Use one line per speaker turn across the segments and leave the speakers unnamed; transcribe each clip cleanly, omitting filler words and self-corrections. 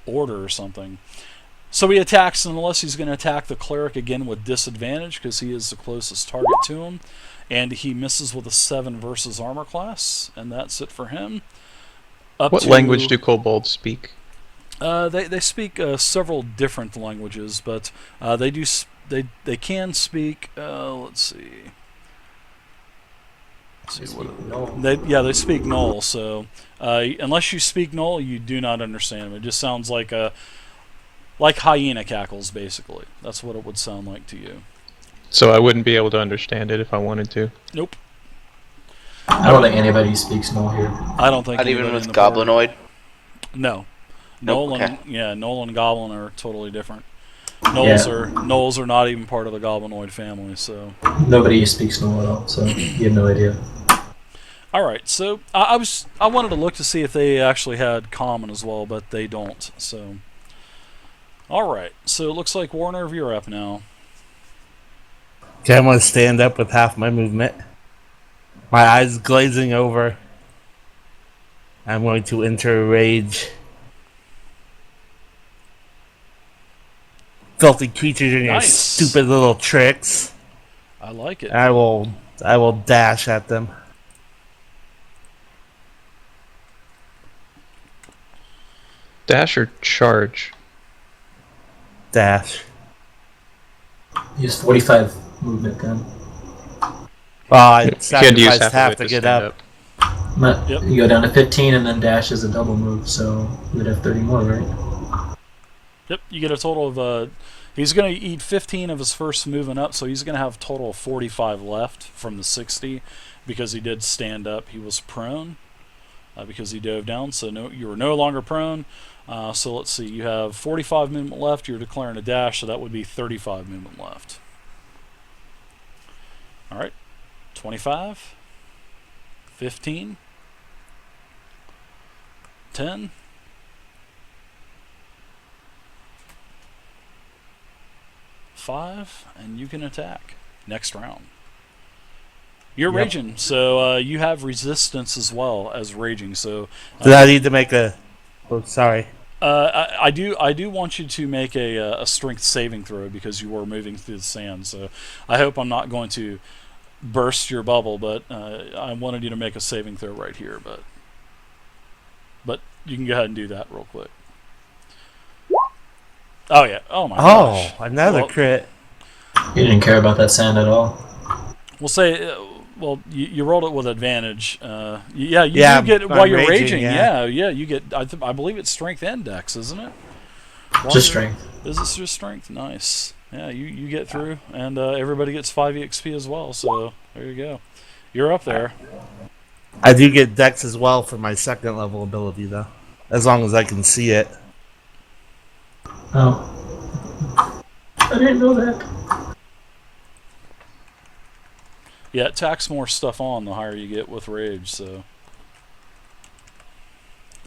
order or something. So he attacks, unless he's going to attack the cleric again with disadvantage because he is the closest target to him. And he misses with a 7 versus armor class, and that's it for him.
What language do kobolds speak?
They speak several different languages, but they can speak. Let's see. They speak gnoll. So unless you speak gnoll, you do not understand them. It just sounds like hyena cackles, basically. That's what it would sound like to you.
So I wouldn't be able to understand it if I wanted to.
Nope.
I don't think anybody speaks Gnoll here.
I don't think
Not even
anybody
with
in the party.
Goblinoid.
No.
Nope,
Gnoll
okay.
Gnoll and Goblin are totally different. Gnolls are not even part of the Goblinoid family, so.
Nobody speaks Gnoll at all, so you have no idea.
All right, so I wanted to look to see if they actually had common as well, but they don't. So. All right, so it looks like Warner, you're up now.
Okay, I'm going to stand up with half my movement. My eyes glazing over. I'm going to enter a rage. Filthy creatures and your
Nice.
stupid little tricks.
I like it.
I will dash at them.
Dash or charge?
Dash.
Use 45 movement then.
Well, I
You had to use
sacrificed
half
half
of it
to
to
get
stand
up.
Yep.
You go down to 15 and then dash is a double move, so you would have 30 more, right?
Yep, you get a total of. He's going to eat 15 of his first movement up, so he's going to have a total of 45 left from the 60 because he did stand up. He was prone because he dove down, so you were no longer prone. So let's see, you have 45 movement left. You're declaring a dash, so that would be 35 movement left. All right, 25, 15, 10. 5, and you can attack next round. You're raging, so you have resistance as well as raging. So
Do I need to make a... Oh, sorry.
I do want you to make a strength saving throw because you were moving through the sand. So I hope I'm not going to burst your bubble, but I wanted you to make a saving throw right here. But you can go ahead and do that real quick. Oh yeah! Oh my gosh!
Oh, another crit.
You didn't care about that sand at all.
We'll say, you rolled it with advantage. You
Yeah,
do get
I'm
while you're
raging,
raging.
yeah.
You get. I believe it's strength and dex, isn't it?
Just strength.
Is this just strength? Nice. Yeah, you get through, and everybody gets 5 EXP as well. So there you go. You're up there.
I do get dex as well for my second level ability, though. As long as I can see it.
Oh. I didn't know that.
Yeah, it tacks more stuff on the higher you get with rage. So.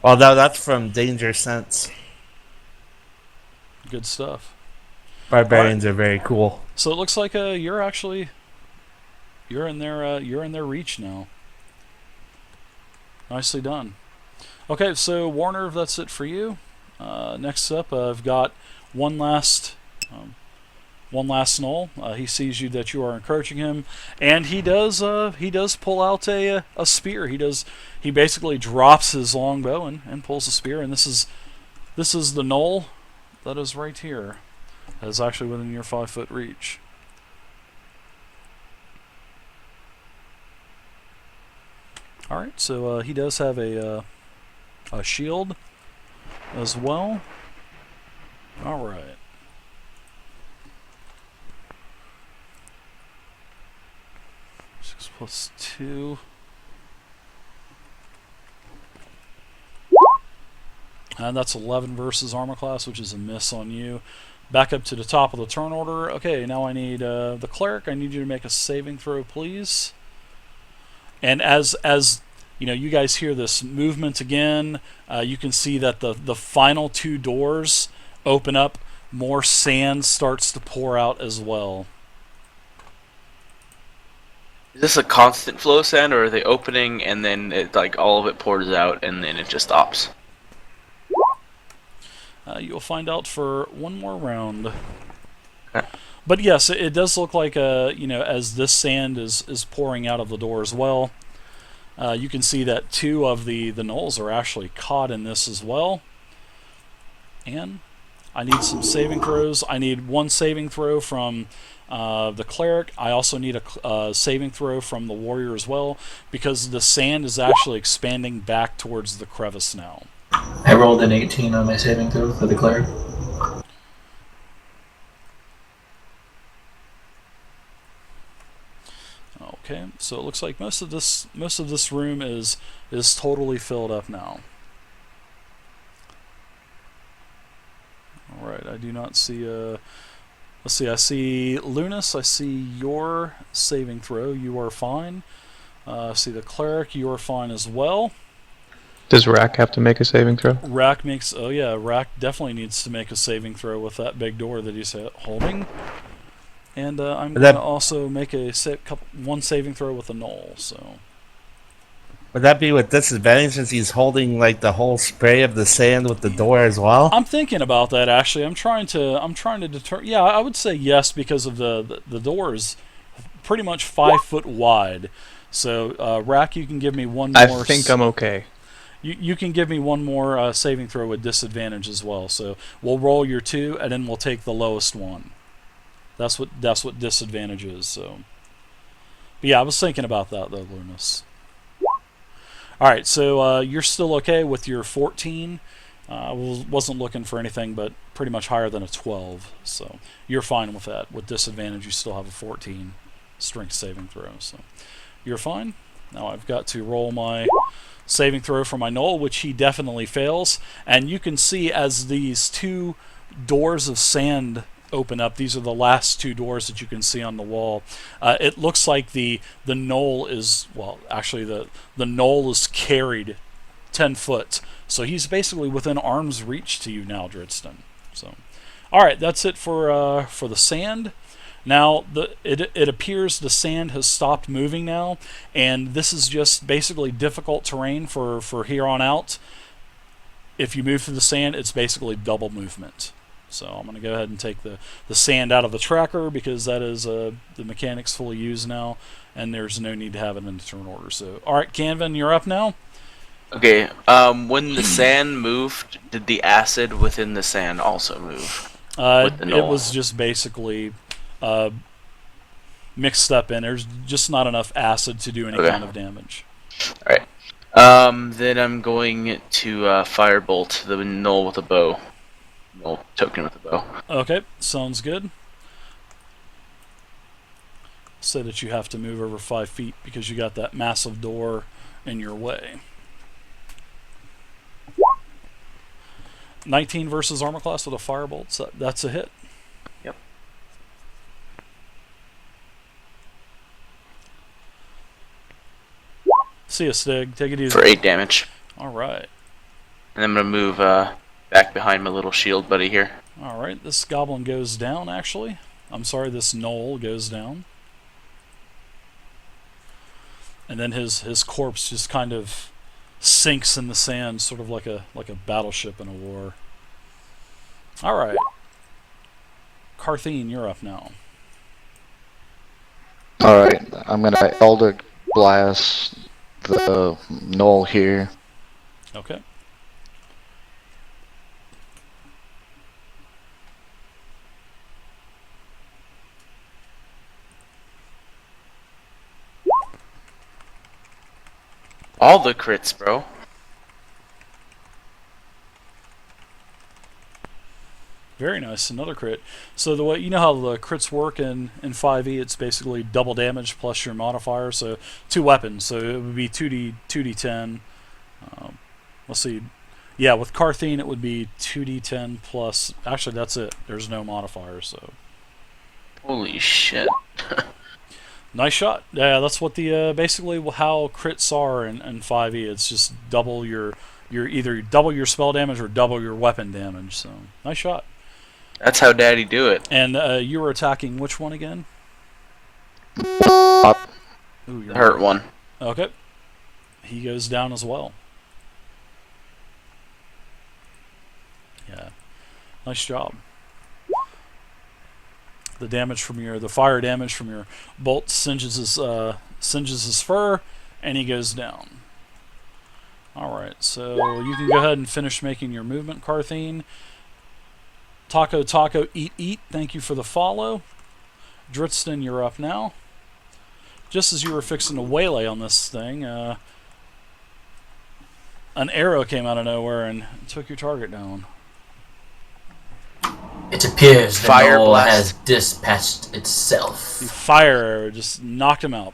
Well, no, that's from Danger Sense.
Good stuff.
Barbarians are very cool.
So it looks like you're in their reach now. Nicely done. Okay, so Warner, that's it for you. Next up, I've got one last gnoll. He sees you that you are encroaching him, and he does pull out a spear. He basically drops his longbow and pulls a spear, and this is the gnoll that is right here. That is actually within your 5-foot reach. All right, so he does have a shield as well. All right. +2. And that's 11 versus armor class, which is a miss on you. Back up to the top of the turn order. Okay, now I need the cleric. I need you to make a saving throw, please. And as you know, you guys hear this movement again. You can see that the final 2 doors open up. More sand starts to pour out as well.
Is this a constant flow of sand, or are they opening and then all of it pours out and then it just stops?
You'll find out for one more round.
Okay.
But yes, it does look like as this sand is pouring out of the door as well. You can see that 2 of the gnolls are actually caught in this as well. And I need some saving throws. I need 1 saving throw from the cleric. I also need a saving throw from the warrior as well, because the sand is actually expanding back towards the crevice now.
I rolled an 18 on my saving throw for the cleric.
Okay, so it looks like most of this room is totally filled up now. All right, I do not see let's see. I see Lunis. I see your saving throw. You are fine. I see the cleric. You are fine as well.
Does Rack have to make a saving throw?
Rack makes. Oh yeah, Rack definitely needs to make a saving throw with that big door that he's holding. And I'm going to also make one saving throw with a gnoll. So
Would that be with disadvantage since he's holding like the whole spray of the sand with the door as well?
I'm thinking about that actually. I'm trying to determine. Yeah, I would say yes because of the door is pretty much 5 foot wide. So Rack, you can give me one more.
I think I'm okay.
You can give me one more saving throw with disadvantage as well. So we'll roll your 2, and then we'll take the lowest one. That's what disadvantage is. So, but yeah, I was thinking about that though, Lunis. All right, so you're still okay with your 14. Wasn't looking for anything, but pretty much higher than a 12. So you're fine with that. With disadvantage, you still have a 14 strength saving throw. So you're fine. Now I've got to roll my saving throw for my gnoll, which he definitely fails. And you can see as these 2 doors of sand open up. These are the last 2 doors that you can see on the wall. It looks like the gnoll is, well, actually the gnoll is carried 10 foot. So he's basically within arm's reach to you now, Dritston. So, all right, that's it for the sand. Now it appears the sand has stopped moving now, and this is just basically difficult terrain for here on out. If you move through the sand, it's basically double movement. So I'm going to go ahead and take the sand out of the tracker because that is the mechanic's fully used now, and there's no need to have it in the turn order. So, all right, Canvin, you're up now.
Okay. When the sand moved, did the acid within the sand also move?
It was just basically mixed up in. There's just not enough acid to do any kind of damage.
All right. Then I'm going to firebolt the gnoll with a bow. Token with a bow.
Okay, sounds good. Say that you have to move over 5 feet because you got that massive door in your way. 19 versus armor class with a firebolt. So that's a hit.
Yep.
See ya, Stig. Take it easy.
For 8 damage.
All right.
And I'm gonna move back behind my little shield buddy here.
All right. This goblin goes down. Actually, I'm sorry. This gnoll goes down. And then his corpse just kind of sinks in the sand, sort of like a battleship in a war. All right, Carthene, you're up now.
All right, I'm gonna Elder Blast the gnoll here.
Okay.
All the crits, bro.
Very nice, another crit. So the way you know how the crits work in 5e, it's basically double damage plus your modifier. So 2 weapons, so it would be 2d10. Let's see. Yeah, with Carthene it would be 2d10 plus. Actually, that's it. There's no modifier. So.
Holy shit.
Nice shot. Yeah, that's what the basically how crits are in 5e. It's just double your either double your spell damage or double your weapon damage. So nice shot.
That's how Daddy do it.
And you were attacking which one again?
Up.
Ooh,
The hurt one.
Okay. He goes down as well. Yeah. Nice job. The fire damage from your bolt singes his fur, and he goes down. Alright, so you can go ahead and finish making your movement, Carthene. Taco, eat, thank you for the follow. Dritston, you're up now. Just as you were fixing to waylay on this thing, an arrow came out of nowhere and took your target down.
It appears the
Fire
gnoll
blast.
has dispatched itself.
The fire arrow just knocked him out.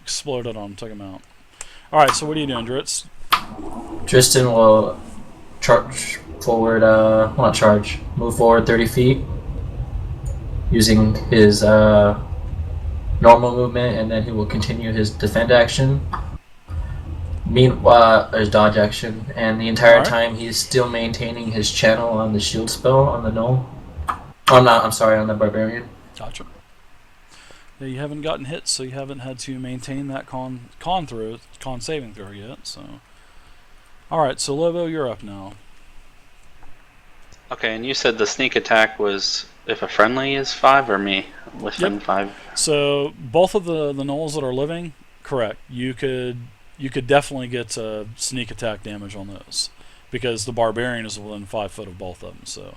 Exploded on him, took him out. Alright, so what are you doing, Dritz?
Tristan will charge forward, well, not charge, move forward 30 feet using his normal movement, and then he will continue his defend action. Meanwhile, his dodge action, and the entire
Alright.
time he's still maintaining his channel on the shield spell on the gnoll. Oh, no, I'm sorry, on the barbarian.
Gotcha. Yeah, you haven't gotten hit, so you haven't had to maintain that con saving throw yet. So, all right. So Lobo, you're up now.
Okay, and you said the sneak attack was if a friendly is 5 or me within 5.
So both of the gnolls that are living, correct. You could definitely get sneak attack damage on those because the barbarian is within 5 foot of both of them. So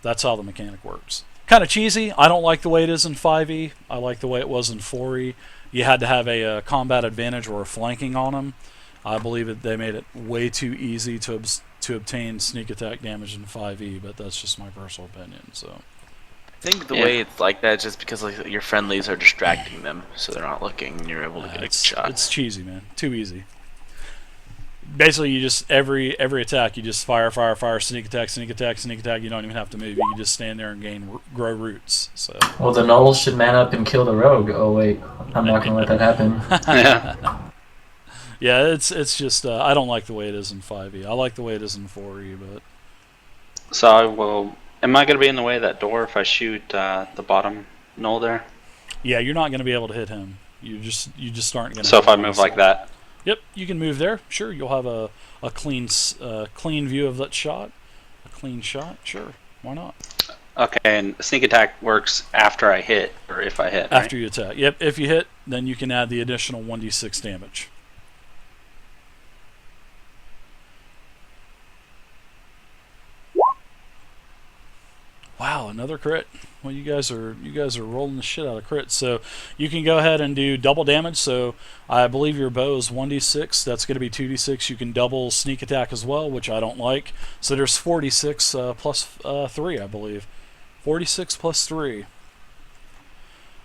that's how the mechanic works. Kind of cheesy. I don't like the way it is in 5e. I like the way it was in 4e. You had to have a combat advantage or a flanking on them. I believe that they made it way too easy to obtain sneak attack damage in 5e, but that's just my personal opinion. So
I think the way it's like that is just because like your friendlies are distracting them, so they're not looking, and you're able to get a shot.
it's cheesy, man. Too easy. Basically, you just every attack you just fire, sneak attack. You don't even have to move. You can just stand there and grow roots. So
Well, the gnoll should man up and kill the rogue. Oh wait, I'm not gonna let that happen.
Yeah.
yeah, it's just I don't like the way it is in 5e. I like the way it is in 4e, but
So I will. Am I going to be in the way of that door if I shoot the bottom gnoll there?
yeah, you're not going to be able to hit him. You just aren't going to.
So if I move like that.
Yep, you can move there. Sure, you'll have a clean view of that shot. A clean shot, sure. Why not?
Okay, and sneak attack works after I hit, or if I hit,
After
right?
you attack. Yep, if you hit, then you can add the additional 1d6 damage. Wow, another crit. Well, you guys are rolling the shit out of crits. So you can go ahead and do double damage. So I believe your bow is 1d6. That's going to be 2d6. You can double sneak attack as well, which I don't like. So there's 4d6 plus 3, I believe. 46 plus 3.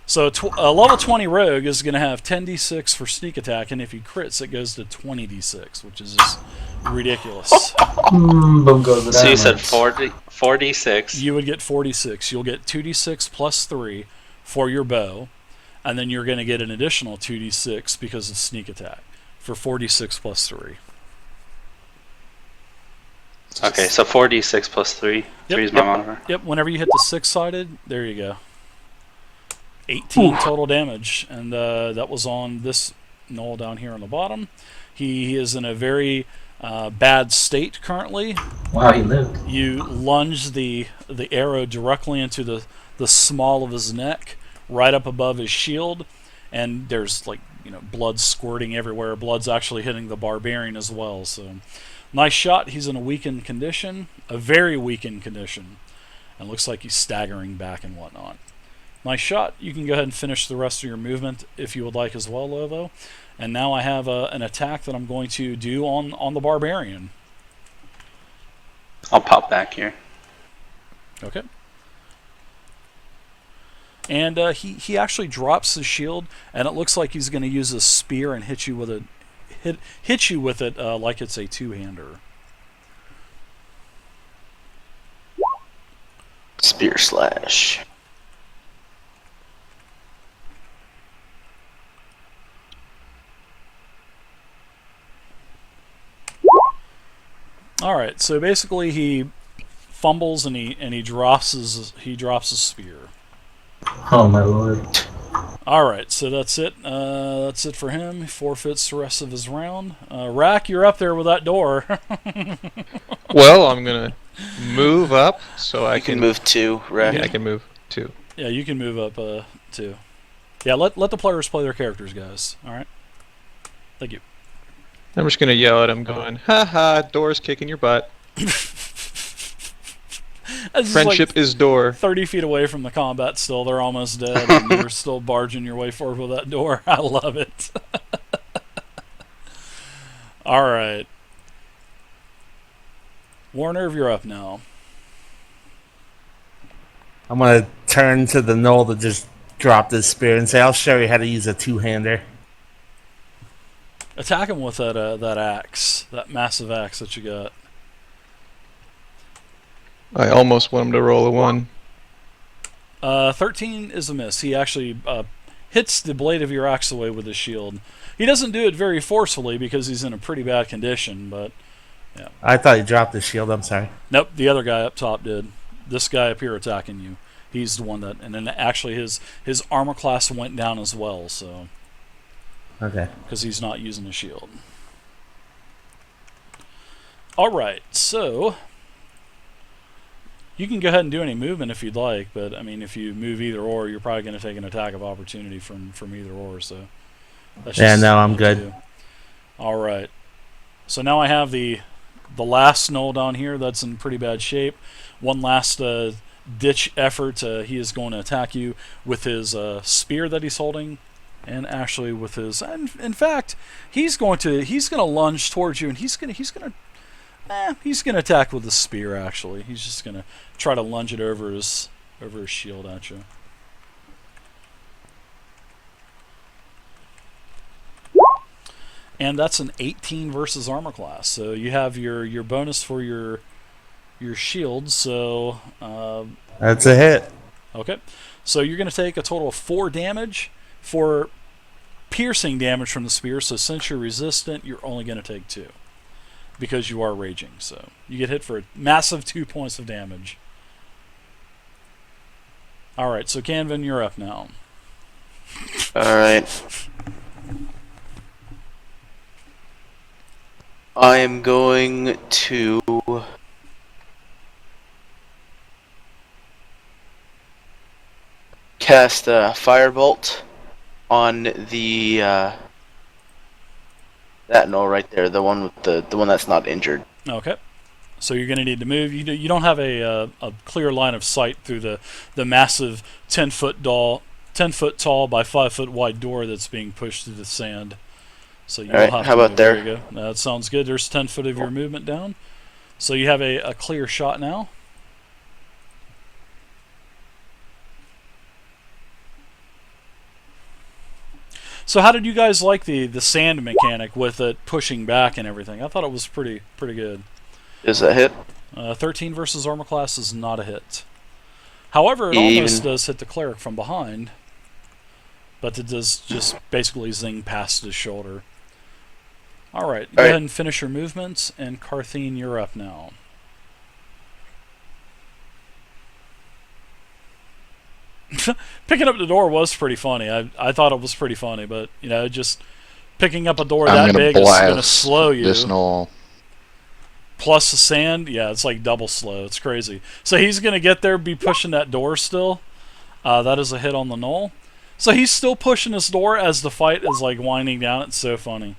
So a level 20 rogue is going to have 10d6 for sneak attack, and if he crits, it goes to 20d6, which is just ridiculous.
Boom goes the
So you said
dynamite.
4d6.
You would get 46. You'll get 2d6 plus 3 for your bow, and then you're going to get an additional 2d6 because of sneak attack for 46 plus 3.
Okay, so 4d6 plus 3. 3 is my monitor.
Yep, whenever you hit the 6-sided, there you go. 18 total damage, and that was on this gnoll down here on the bottom. He is in a very bad state currently.
Wow, he lived.
You lunge the arrow directly into the small of his neck, right up above his shield, and there's blood squirting everywhere. Blood's actually hitting the barbarian as well. So nice shot. He's in a weakened condition, a very weakened condition, and looks like he's staggering back and whatnot. Nice shot. You can go ahead and finish the rest of your movement if you would like as well, Lovo. And now I have an attack that I'm going to do on the barbarian.
I'll pop back here.
Okay. And he actually drops his shield, and it looks like he's going to use a spear and hit you with it like it's a two-hander.
Spear slash.
All right. So basically, he fumbles and he drops his spear.
Oh my lord.
All right. So that's it. That's it for him. He forfeits the rest of his round. Rack, you're up there with that door.
Well, I'm gonna move up so I
You can move 2, right?
Yeah, I can move 2.
Yeah, you can move up too. Yeah, let the players play their characters, guys. All right. Thank you.
I'm just gonna yell at him, going, "Ha ha! Door's kicking your butt.
It's just
Friendship
like
is door."
30 feet away from the combat still. They're almost dead, and you're still barging your way forward with that door. I love it. All right. Warner, you're up now.
I'm gonna turn to the gnoll that just dropped his spear and say, "I'll show you how to use a two-hander."
Attack him with that axe, that massive axe that you got.
I almost want him to roll a 1.
13 is a miss. He actually hits the blade of your axe away with his shield. He doesn't do it very forcefully because he's in a pretty bad condition, but yeah.
I thought he dropped his shield. I'm sorry.
Nope, the other guy up top did. This guy up here attacking you. He's the one that, and then actually his armor class went down as well, so
Okay.
because he's not using a shield. All right, so you can go ahead and do any movement if you'd like, but I mean, if you move either or, you're probably going to take an attack of opportunity from either or. So that's
Yeah,
just
no, I'm
up to
good.
you. All right, so now I have the last gnoll down here that's in pretty bad shape. One last ditch effort. He is going to attack you with his spear that he's holding, and actually with his. And in fact, he's going to lunge towards you, and he's going to attack with the spear. Actually, he's just going to try to lunge it over his shield at you. And that's an 18 versus armor class. So you have your bonus for your shield. So
That's a hit.
okay, so you're going to take a total of 4 damage for piercing damage from the spear. So since you're resistant, you're only going to take 2 because you are raging. So you get hit for a massive 2 points of damage. All right, so Canvin, you're up now.
Alright. I am going to cast a firebolt on the that gnoll right there, the one with the one that's not injured.
Okay. So you're going to need to move. You don't have a clear line of sight through the massive 10-foot tall by 5-foot wide door that's being pushed through the sand. So you'll
Alright,
have
how
to
about
move.
there?
You go. That sounds good. There's 10 foot of your movement down. So you have a clear shot now. So how did you guys like the sand mechanic with it pushing back and everything? I thought it was pretty good.
Is that hit?
13 versus armor class is not a hit. However, it almost does hit the cleric from behind, but it does just basically zing past his shoulder. All right, go ahead and finish your movements, and Carthene, you're up now. Picking up the door was pretty funny. I thought it was pretty funny, but you know, just picking up a door that big is going to slow you.
This gnoll.
Plus the sand, yeah, it's like double slow. It's crazy. So he's going to get there, be pushing that door still. That is a hit on the gnoll. So he's still pushing this door as the fight is like winding down. It's so funny.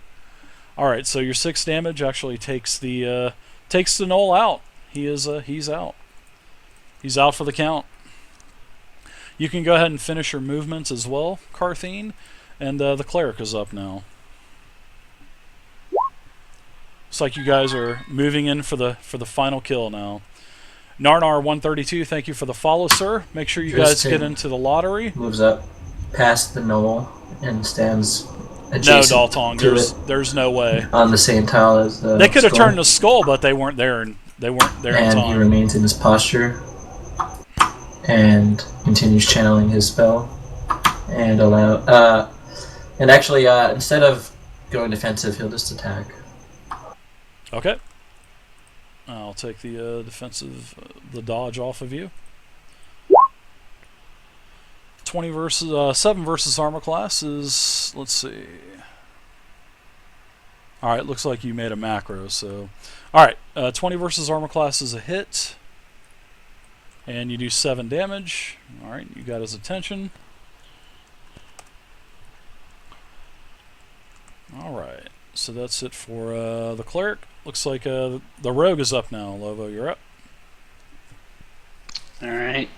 All right, so your 6 damage actually takes the gnoll out. He's out. He's out for the count. You can go ahead and finish your movements as well, Carthene, and the cleric is up now. Looks like you guys are moving in for the final kill now. Narnar 132, thank you for the follow, sir. Make sure you guys get into the lottery.
Moves up past the gnoll and stands
No,
adjacent
Daltong, there's no way.
on the same tile as the
They could have
skull.
turned the skull, but they weren't there. They weren't there in
And he
time.
remains in his posture and continues channeling his spell and instead of going defensive, he'll just attack.
Okay. I'll take the defensive, the dodge off of you. 20 versus 7 versus armor class is, let's see. All right, looks like you made a macro. So, all right, 20 versus armor class is a hit, and you do 7 damage. All right, you got his attention. All right, so that's it for the cleric. Looks like the rogue is up now. Lovo, you're up.
Alright.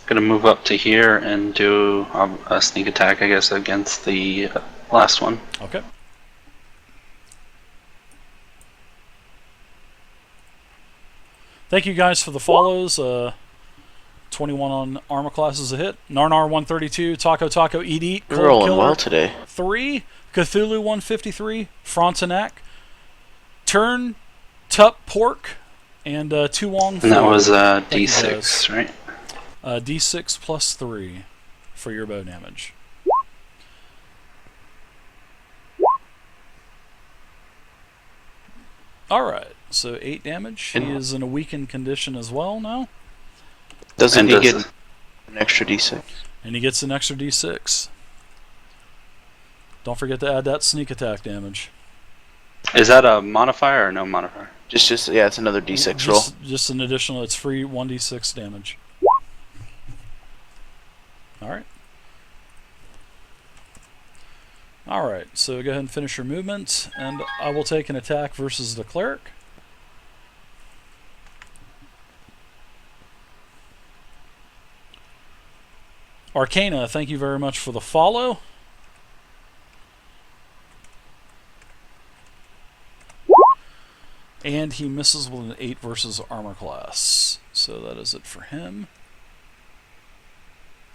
Gonna move up to here and do a sneak attack, I guess, against the last one.
Okay. Thank you guys for the follows. 21 on armor class is a hit. Narnar 132, Taco Taco Eat Eat,
We're
Cold
rolling
Killer
well today.
3, Cthulhu 153, Frontenac, Turn, Tup Pork, and Tu Wong.
And that was
Thank you
D6, right?
D6 plus 3 for your bow damage. Alright, so 8 damage. He is in a weakened condition as well now.
Doesn't
And
he
does
get an extra D6?
And he gets an extra D6. Don't forget to add that sneak attack damage.
Is that a modifier or no modifier?
Just yeah, it's another D6 roll.
Just an additional, it's free 1d6 damage. Alright. Alright, so go ahead and finish your movement, and I will take an attack versus the cleric. Arcana, thank you very much for the follow. And he misses with an 8 versus armor class. So that is it for him.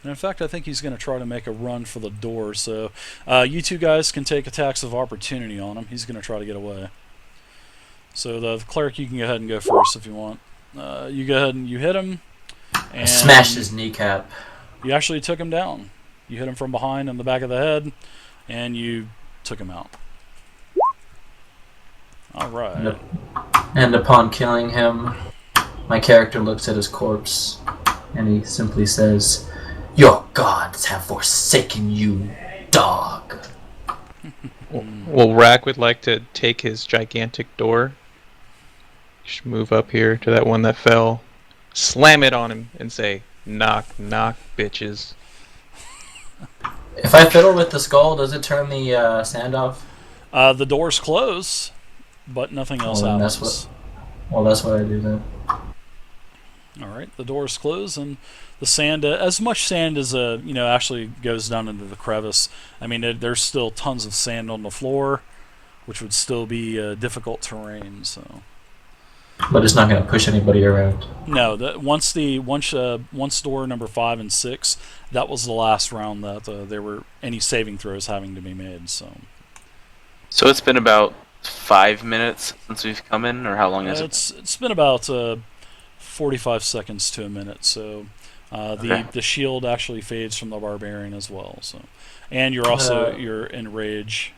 And in fact, I think he's going to try to make a run for the door. So you two guys can take attacks of opportunity on him. He's going to try to get away. So the cleric, you can go ahead and go first if you want. You go ahead and you hit him. And
Smashed his kneecap.
you actually took him down. You hit him from behind on the back of the head, and you took him out. Alright.
And upon killing him, my character looks at his corpse, and he simply says, "Your gods have forsaken you, dog."
Well, Rack would like to take his gigantic door. Just move up here to that one that fell, slam it on him, and say, "Knock, knock, bitches."
If I fiddle with the skull, does it turn the sand off?
The doors close, but nothing else
then
happens.
that's what I do then.
Alright, the doors close, and the sand, as much sand as actually goes down into the crevice. I mean, there's still tons of sand on the floor, which would still be difficult terrain. So,
But it's not going to push anybody around.
no, once door number 5 and 6, that was the last round that there were any saving throws having to be made. So
So it's been about 5 minutes since we've come in, or how long has it?
it's been about 45 seconds to a minute. So
Okay.
the shield actually fades from the barbarian as well. So, and you're in rage.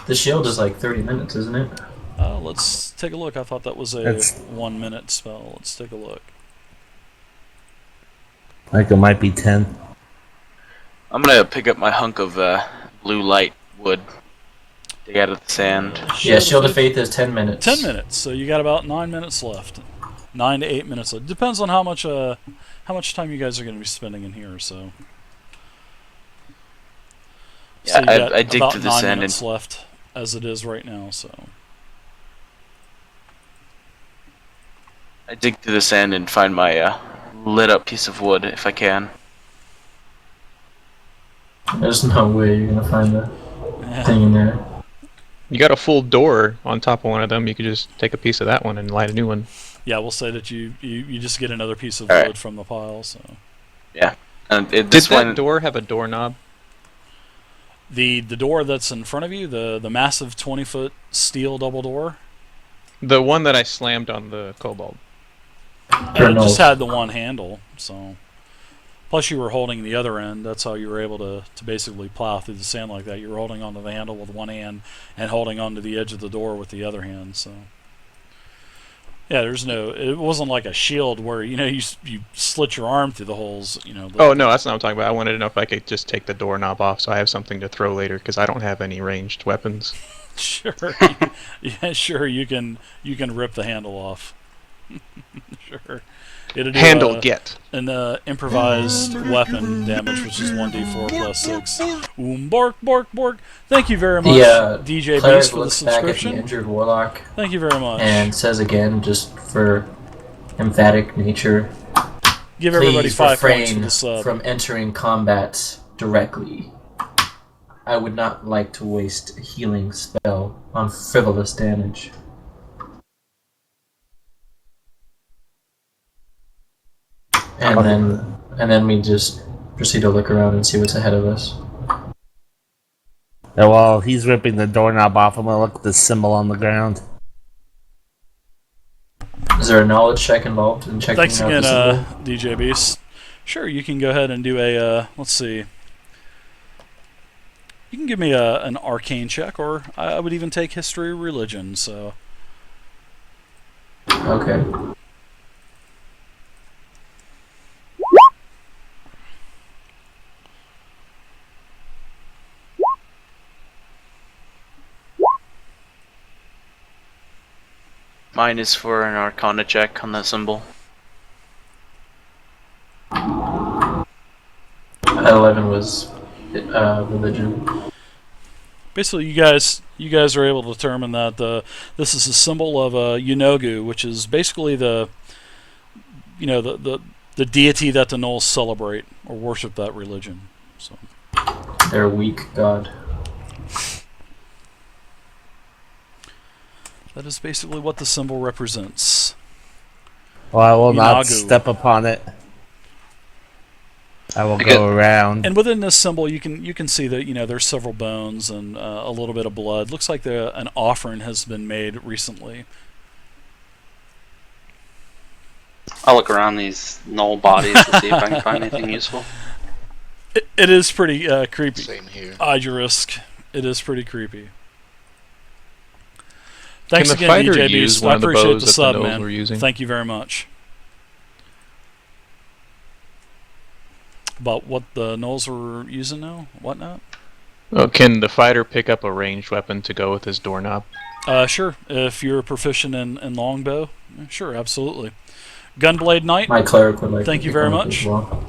The shield is like 30 minutes, isn't it?
Let's take a look. I thought that was a
That's-
1 minute spell. Let's take a look.
Like it might be 10.
I'm gonna pick up my hunk of blue light wood, dig out of the sand.
Yeah, Shield of Faith is 10 minutes.
10 minutes. So you got about 9 minutes left. 9 to 8 minutes left. Depends on how much time you guys are going to be spending in here. So.
Yeah,
you got
I dig
about
through the
9
sand
minutes
and
left as it is right now. So.
I dig through the sand and find my lit up piece of wood if I can.
There's no way you're going to find the thing in there.
You got a full door on top of one of them. You could just take a piece of that one and light a new one.
Yeah, we'll say that you just get another piece of
All
wood
right.
from the pile. So.
And
Did
this
that
one,
door have a doorknob?
The door that's in front of you, the massive 20-foot steel double door,
The one that I slammed on the kobold.
it just had the one handle. So, plus you were holding the other end. That's how you were able to basically plow through the sand like that. You were holding onto the handle with one hand and holding onto the edge of the door with the other hand. So, Yeah, there's no. It wasn't like a shield where you slit your arm through the holes.
Oh no, that's not what I'm talking about. I wanted to know if I could just take the doorknob off so I have something to throw later because I don't have any ranged weapons.
Sure. Yeah, sure. You can rip the handle off. Sure. It'll do
Handle get.
an improvised weapon damage, which is 1d4 plus 6. Bork, bork, bork. Thank you very much,
The
DJ
cleric
Beast, for the
looks back at the
subscription.
injured warlock
Thank you very much.
and says again, just for emphatic nature,
Give everybody
please
5 points for
refrain
the sub.
from entering combat directly. I would not like to waste a healing spell on frivolous damage. And then we just proceed to look around and see what's ahead of us.
Yeah, while he's ripping the doorknob off, I'm gonna look at the symbol on the ground.
Is there a knowledge check involved in checking
Thanks
out
again,
the symbol?
DJ Beast. Sure, you can go ahead and do a, let's see. You can give me an arcane check, or I would even take history or religion, so.
Okay.
Mine is for an Arcana check on the symbol.
11 was religion.
Basically, you guys are able to determine that this is a symbol of Yunogu, which is basically the deity that the gnolls celebrate or worship that religion. So.
Their weak god.
That is basically what the symbol represents.
Well, I will not
Yunogu.
step upon it. I will go around.
And within this symbol, you can see that there's several bones and a little bit of blood. Looks like an offering has been made recently.
I'll look around these gnoll bodies to see if I can find anything useful.
It is pretty creepy.
Same here.
Idurisk. It is pretty creepy. Thanks
Can the
again,
fighter
DJ
use
Beast.
one
I
of the
appreciate
bows
the
that
sub,
the gnolls
man.
were using?
Thank you very much. About what the gnolls were using now? Whatnot?
Oh, can the fighter pick up a ranged weapon to go with his doorknob?
Sure. If you're proficient in longbow, sure, absolutely. Gunblade Knight.
My cleric would like
Thank
to
you
pick
very
one up
much.
as well.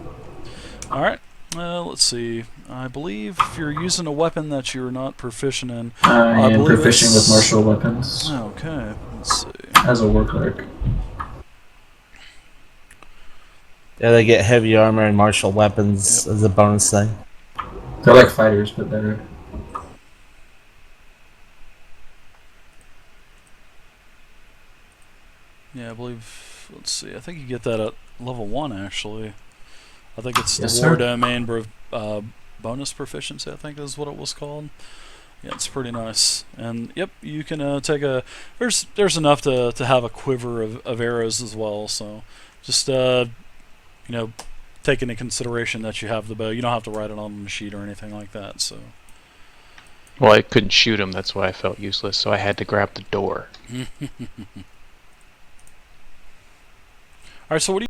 All right. Let's see. I believe if you're using a weapon that you're not proficient in,
I am
believe
proficient with
it's-
martial weapons
Okay. Let's see.
as a war cleric.
Yeah, they get heavy armor and martial weapons as a bonus thing.
They're like fighters, but better.
Yeah, I believe. Let's see. I think you get that at level 1, actually. I think it's
Yes,
the
sir.
War Domain bonus proficiency, I think is what it was called. Yeah, it's pretty nice. And yep, you can take a. There's enough to have a quiver of arrows as well. So just take into consideration that you have the bow. You don't have to write it on the sheet or anything like that. So.
Well, I couldn't shoot him, that's why I felt useless, so I had to grab the door.
All right. So what do you